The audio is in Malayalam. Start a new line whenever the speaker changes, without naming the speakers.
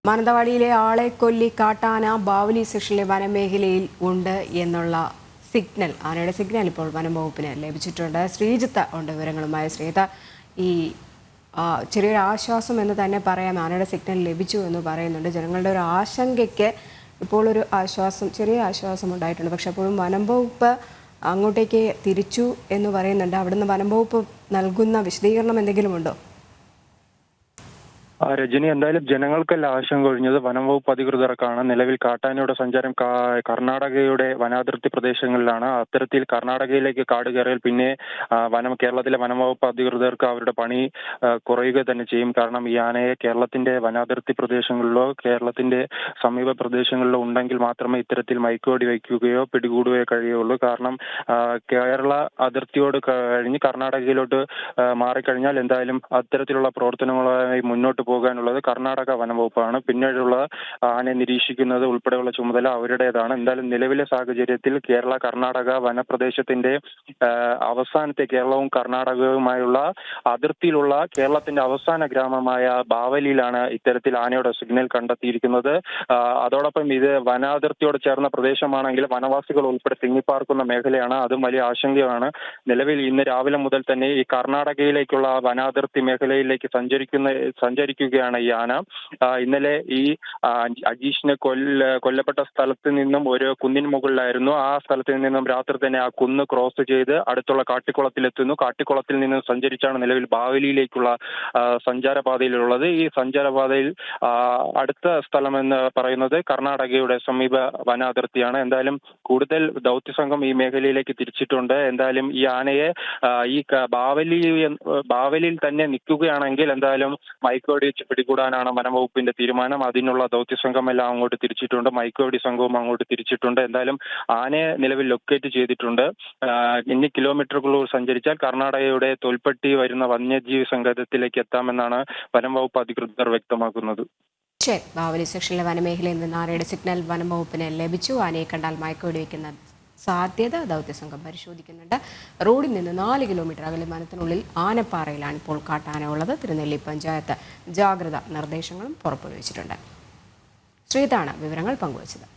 മാനന്തവാടിയിലെ ആളെക്കൊല്ലി കാട്ടാന ബാവലി സെക്ഷനിലെ വനമേഖലയിൽ ഉണ്ട് എന്നുള്ള സിഗ്നൽ, ആനയുടെ സിഗ്നൽ ഇപ്പോൾ വനം വകുപ്പിന് ലഭിച്ചിട്ടുണ്ട്. ശ്രീജിത്ത് ഉണ്ട് വിവരങ്ങളുമായി. ശ്രീജിത്ത്, ഈ ചെറിയൊരു ആശ്വാസം എന്ന് തന്നെ പറയാം. ആനയുടെ സിഗ്നൽ ലഭിച്ചു എന്ന് പറയുന്നുണ്ട്. ജനങ്ങളുടെ ഒരു ആശങ്കയ്ക്ക് ഇപ്പോൾ ഒരു ആശ്വാസം, ചെറിയ ആശ്വാസം ഉണ്ടായിട്ടുണ്ട്. പക്ഷെ അപ്പോഴും വനം വകുപ്പ് അങ്ങോട്ടേക്ക് തിരിച്ചു എന്ന് പറയുന്നുണ്ട്. അവിടുന്ന് വനം വകുപ്പ് നൽകുന്ന വിശദീകരണം എന്തെങ്കിലും ഉണ്ടോ?
രജനി, എന്തായാലും ജനങ്ങൾക്കല്ല ആശങ്ക ഒഴിഞ്ഞത് വനം വകുപ്പ് അധികൃതർക്കാണ്. നിലവിൽ കാട്ടാനയുടെ സഞ്ചാരം കർണാടകയുടെ വനാതിർത്തി പ്രദേശങ്ങളിലാണ്. അത്തരത്തിൽ കർണാടകയിലേക്ക് കാട് കയറിയാൽ പിന്നെ കേരളത്തിലെ വനം വകുപ്പ് അധികൃതർക്ക് അവരുടെ പണി കുറയുക തന്നെ ചെയ്യും. കാരണം ഈ ആനയെ കേരളത്തിന്റെ വനാതിർത്തി പ്രദേശങ്ങളിലോ കേരളത്തിന്റെ സമീപ പ്രദേശങ്ങളിലോ ഉണ്ടെങ്കിൽ മാത്രമേ ഇത്തരത്തിൽ മയക്കുവെടി വയ്ക്കുകയോ പിടികൂടുകയോ കഴിയുള്ളൂ. കാരണം കേരള അതിർത്തിയോട് കഴിഞ്ഞ് കർണാടകയിലോട്ട് മാറിക്കഴിഞ്ഞാൽ എന്തായാലും അത്തരത്തിലുള്ള പ്രവർത്തനങ്ങളുമായി മുന്നോട്ട് പോകാനുള്ളത് കർണാടക വനംവകുപ്പാണ്. പിന്നീടുള്ള ആനയെ നിരീക്ഷിക്കുന്നത് ഉൾപ്പെടെയുള്ള ചുമതല അവരുടേതാണ്. എന്തായാലും നിലവിലെ സാഹചര്യത്തിൽ കേരള കർണാടക വനപ്രദേശത്തിന്റെ അവസാനത്തെ, കേരളവും കർണാടകവുമായുള്ള അതിർത്തിയിലുള്ള കേരളത്തിന്റെ അവസാന ഗ്രാമമായ ബാവലിയിലാണ് ഇത്തരത്തിൽ ആനയുടെ സിഗ്നൽ കണ്ടെത്തിയിരിക്കുന്നത്. അതോടൊപ്പം ഇത് വനാതിർത്തിയോട് ചേർന്ന പ്രദേശമാണെങ്കിൽ വനവാസികൾ ഉൾപ്പെടെ തിങ്ങിപ്പാർക്കുന്ന മേഖലയാണ്. അതും വലിയ ആശങ്കയാണ്. നിലവിൽ ഇന്ന് രാവിലെ മുതൽ തന്നെ ഈ കർണാടകയിലേക്കുള്ള വനാതിർത്തി മേഖലയിലേക്ക് സഞ്ചരിക്കുകയാണ് ഈ ആന. ഇന്നലെ ഈ അജീഷിനെ കൊല്ലപ്പെട്ട സ്ഥലത്ത് നിന്നും ഒരു കുന്നിന് മുകളിലായിരുന്നു. ആ സ്ഥലത്ത് നിന്നും രാത്രി തന്നെ ആ കുന്ന് ക്രോസ് ചെയ്ത് അടുത്തുള്ള കാട്ടിക്കുളത്തിലെത്തുന്നു. കാട്ടിക്കുളത്തിൽ നിന്ന് സഞ്ചരിച്ചാണ് നിലവിൽ ബാവലിയിലേക്കുള്ള സഞ്ചാരപാതയിലുള്ളത്. ഈ സഞ്ചാരപാതയിൽ അടുത്ത സ്ഥലമെന്ന് പറയുന്നത് കർണാടകയുടെ സമീപ വനാതിർത്തിയാണ്. എന്തായാലും കൂടുതൽ ദൗത്യസംഘം ഈ മേഖലയിലേക്ക് തിരിച്ചിട്ടുണ്ട്. എന്തായാലും ഈ ആനയെ ഈ ബാവലിയിൽ തന്നെ നിൽക്കുകയാണെങ്കിൽ എന്തായാലും മയക്കുവെടി വെച്ച് പിടികൂടാനാണ് വനംവകുപ്പിന്റെ തീരുമാനം. അതിനുള്ള ദൗത്യസംഘം എല്ലാം അങ്ങോട്ട് തിരിച്ചിട്ടുണ്ട്. മയക്കുവെടി സംഘവും അങ്ങോട്ട് തിരിച്ചിട്ടുണ്ട്. എന്തായാലും ആനയെ നിലവിൽ ലൊക്കേറ്റ് ചെയ്തിട്ടുണ്ട്. ഇനി കിലോമീറ്ററുകൾ സഞ്ചരിച്ചാൽ കർണാടകയുടെ തോൽപ്പെട്ടി വരുന്ന വന്യജീവി സങ്കേതത്തിലേക്ക് എത്താമെന്നാണ് വനംവകുപ്പ് അധികൃതർ വ്യക്തമാക്കുന്നത്.
ശരി, ബാവലി സെക്ഷനിലെ വനമേഖലയിൽ നിന്ന് ആനയുടെ സിഗ്നൽ വനം വകുപ്പിന് ലഭിച്ചു. ആനയെ കണ്ടാൽ മയക്കുവെടി വയ്ക്കുന്ന സാധ്യത ദൗത്യസംഘം പരിശോധിക്കുന്നുണ്ട്. റോഡിൽ നിന്ന് 4 കിലോമീറ്റർ അകലെ വനത്തിനുള്ളിൽ ആനപ്പാറയിലാണ് ഇപ്പോൾ കാട്ടാന ഉള്ളത്. തിരുനെല്ലി പഞ്ചായത്ത് ജാഗ്രതാ നിർദ്ദേശങ്ങളും പുറപ്പെടുവിച്ചിട്ടുണ്ട്. ശ്രീതാണ് വിവരങ്ങൾ പങ്കുവച്ചത്.